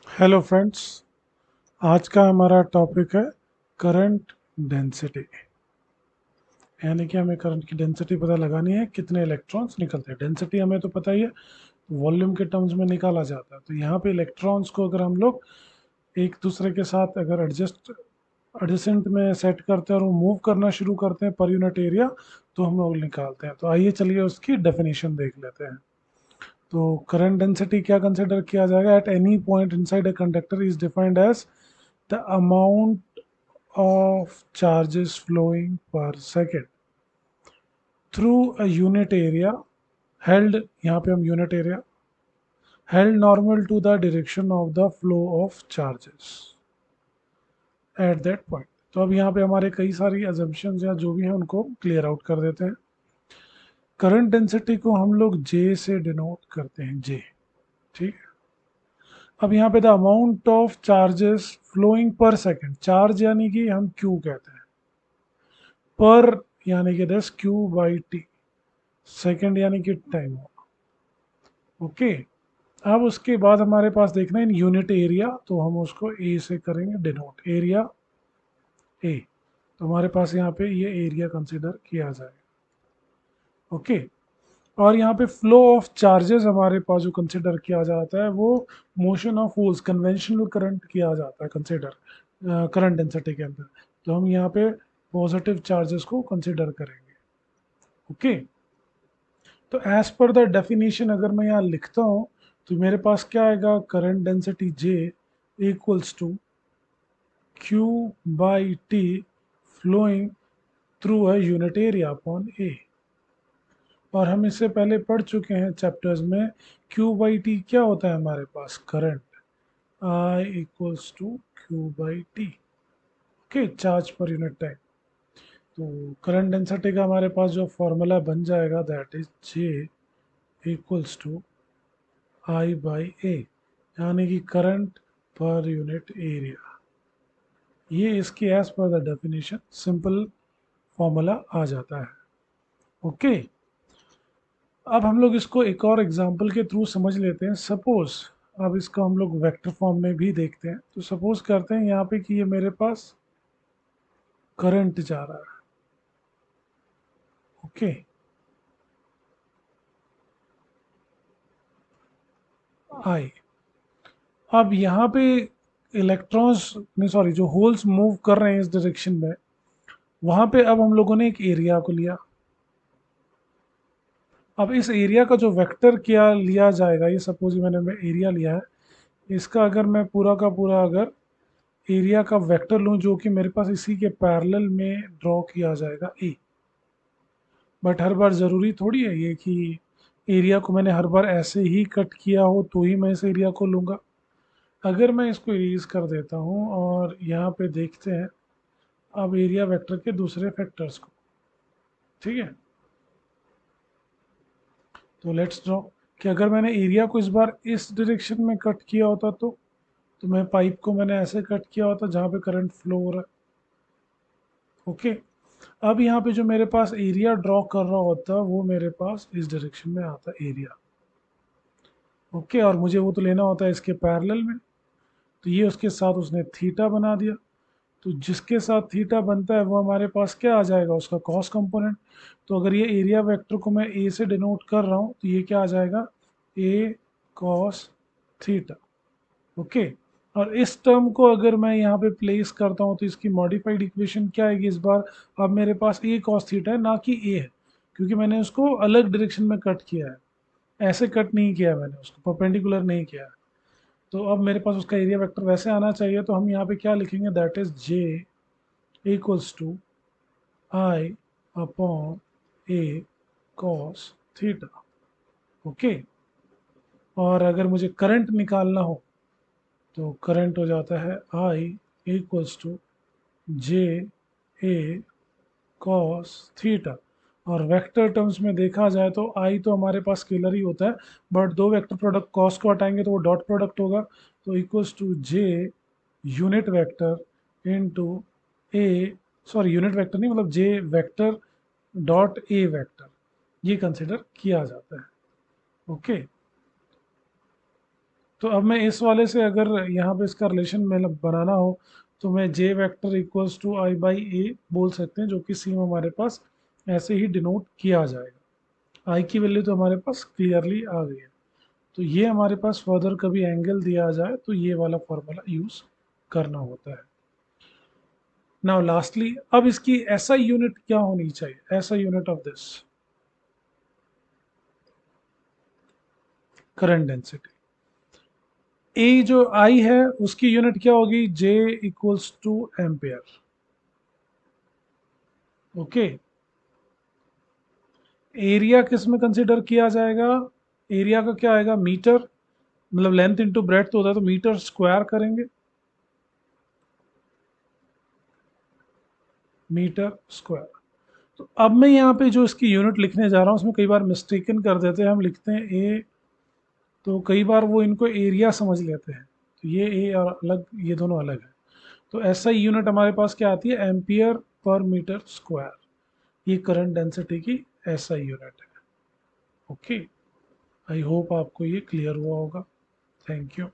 Hello friends. आज का हमारा टॉपिक है करंट डेंसिटी। यानी कि हमें करंट की डेंसिटी पता लगानी है, कितने इलेक्ट्रॉन्स निकलते हैं। डेंसिटी हमें तो पता ही है, वॉल्यूम के टर्म्स में निकाला जाता है। तो यहाँ पे इलेक्ट्रॉन्स को अगर हम लोग एक दूसरे के साथ अगर एडजेसेंट में सेट करते हैं और वो मूव करना शुरू करते हैं पर यूनिट एरिया, तो हम लोग निकालते हैं। तो आइए चलिए उसकी डेफिनेशन देख लेते हैं। तो करंट डेंसिटी क्या कंसिडर किया जाएगा? At any point inside a conductor is defined as the amount of charges flowing per second through a unit area held, यहाँ पे हम unit area held normal to the direction of the flow of charges at that point। तो अब यहाँ पे हमारे कई सारी assumptions या जो भी हैं उनको क्लियर आउट कर देते हैं। करंट डेंसिटी को हम लोग जे से डिनोट करते हैं, जे। ठीक है। अब यहाँ पे the amount of charges flowing per second, charge यानी कि हम क्यू कहते हैं, पर यानी कि दस क्यू बाई टी, सेकेंड यानी कि टाइम होगा। ओके। अब उसके बाद हमारे पास देखना है इन यूनिट एरिया, तो हम उसको ए से करेंगे डिनोट, एरिया ए। तो हमारे पास यहाँ पे ये एरिया कंसिडर किया जाएगा। ओके। और यहाँ पे फ्लो ऑफ चार्जेस हमारे पास जो कंसिडर किया जाता है वो motion of wheels, conventional current किया जाता है कंसिडर करंट डेंसिटी के अंदर। तो हम यहाँ पे पॉजिटिव चार्जेस को कंसिडर करेंगे। ओके। तो एज पर द डेफिनेशन अगर मैं यहाँ लिखता हूँ तो मेरे पास क्या आएगा? Current density J equals to Q by T flowing through a unit area upon A. और हम इससे पहले पढ़ चुके हैं चैप्टर्स में, क्यू बाई टी क्या होता है हमारे पास? Current. I equals to Q by T. Okay, charge per unit time. तो करंट डेंसिटी का हमारे पास जो फॉर्मूला बन जाएगा that is J equals to I by A, यानी कि करंट पर यूनिट एरिया। ये इसकी as per the definition simple formula आ जाता है। ओके। अब हम लोग इसको एक और एग्जांपल के थ्रू समझ लेते हैं। सपोज अब इसको हम लोग वेक्टर फॉर्म में भी देखते हैं। तो सपोज करते हैं यहाँ पे कि ये मेरे पास करंट जा रहा है। ओके। आई। अब यहाँ पे इलेक्ट्रॉन्स नहीं, सॉरी, जो होल्स मूव कर रहे हैं इस डायरेक्शन में, वहां पे अब हम लोगों ने एक एरिया को लिया। अब इस एरिया का जो वेक्टर क्या लिया जाएगा, ये सपोज मैं एरिया लिया है, इसका अगर मैं पूरा का पूरा अगर एरिया का वेक्टर लूँ जो कि मेरे पास इसी के पैरेलल में ड्रॉ किया जाएगा ए। बट हर बार ज़रूरी थोड़ी है ये कि एरिया को मैंने हर बार ऐसे ही कट किया हो तो ही मैं इस एरिया को लूँगा। अगर मैं इसको इरेज कर देता हूँ और यहाँ पे देखते हैं अब एरिया वेक्टर के दूसरे फैक्टर्स को। ठीक है। तो लेट्स ड्रॉ कि अगर मैंने एरिया को इस बार इस डायरेक्शन में कट किया होता तो मैं पाइप को मैंने ऐसे कट किया होता जहाँ पे करंट फ्लो हो रहा है। ओके। अब यहाँ पे जो मेरे पास एरिया ड्रॉ कर रहा होता वो मेरे पास इस डायरेक्शन में आता एरिया। ओके। और मुझे वो तो लेना होता है इसके पैरेलल में, तो ये उसके साथ उसने थीटा बना दिया। तो जिसके साथ थीटा बनता है वो हमारे पास क्या आ जाएगा? उसका कॉस कंपोनेंट। तो अगर ये एरिया वेक्टर को मैं ए से डिनोट कर रहा हूँ तो ये क्या आ जाएगा? ए कॉस थीटा। ओके। और इस टर्म को अगर मैं यहाँ पे प्लेस करता हूँ तो इसकी मॉडिफाइड इक्वेशन क्या आएगी इस बार? अब मेरे पास ए कॉस थीटा है, ना कि ए है, क्योंकि मैंने उसको अलग डायरेक्शन में कट किया है, ऐसे कट नहीं किया है मैंने उसको, परपेंडिकुलर नहीं किया है। तो अब मेरे पास उसका एरिया वेक्टर वैसे आना चाहिए। तो हम यहाँ पे क्या लिखेंगे? That is J equals to I upon A cos theta. Okay. और अगर मुझे करंट निकालना हो तो करंट हो जाता है I equals to J A cos theta. और वेक्टर टर्म्स में देखा जाए तो आई तो हमारे पास स्केलर ही होता है, बट दो वेक्टर प्रोडक्ट कॉस को हटाएंगे तो वो डॉट प्रोडक्ट होगा। तो equals to J unit vector into A, sorry unit vector नहीं, मतलब J vector dot A vector, ये कंसिडर किया जाता है। ओके। तो अब मैं इस वाले से अगर यहाँ पे इसका रिलेशन में बनाना हो तो मैं J vector equals to I by A बोल सकते हैं, जो कि सी में हमारे पास ऐसे ही डिनोट किया जाएगा। आई की वैल्यू तो हमारे पास क्लियरली आ गई है। तो ये हमारे पास फर्दर कभी एंगल दिया जाए तो ये वाला फॉर्मूला यूज करना होता है। नाउ लास्टली, अब इसकी एसआई यूनिट क्या होनी चाहिए? SI unit of this current density, A जो आई है उसकी यूनिट क्या होगी? J equals to ampere. Okay, area किस में कंसिडर किया जाएगा? एरिया का क्या आएगा? मीटर, मतलब लेंथ इंटू ब्रेथ तो होता है, तो मीटर स्क्वायर करेंगे, मीटर स्क्वायर। तो अब मैं यहाँ पे जो इसकी यूनिट लिखने जा रहा हूँ उसमें कई बार मिस्टेकन कर देते हैं, हम लिखते हैं ए, तो कई बार वो इनको एरिया समझ लेते हैं, तो ये ए और अलग, ये दोनों अलग है। तो ऐसा यूनिट हमारे पास क्या आती है? Ampere per metre square. ये करंट डेंसिटी की ऐसा यूनिट है। ओके, आई होप आपको ये क्लियर हुआ होगा। Thank you.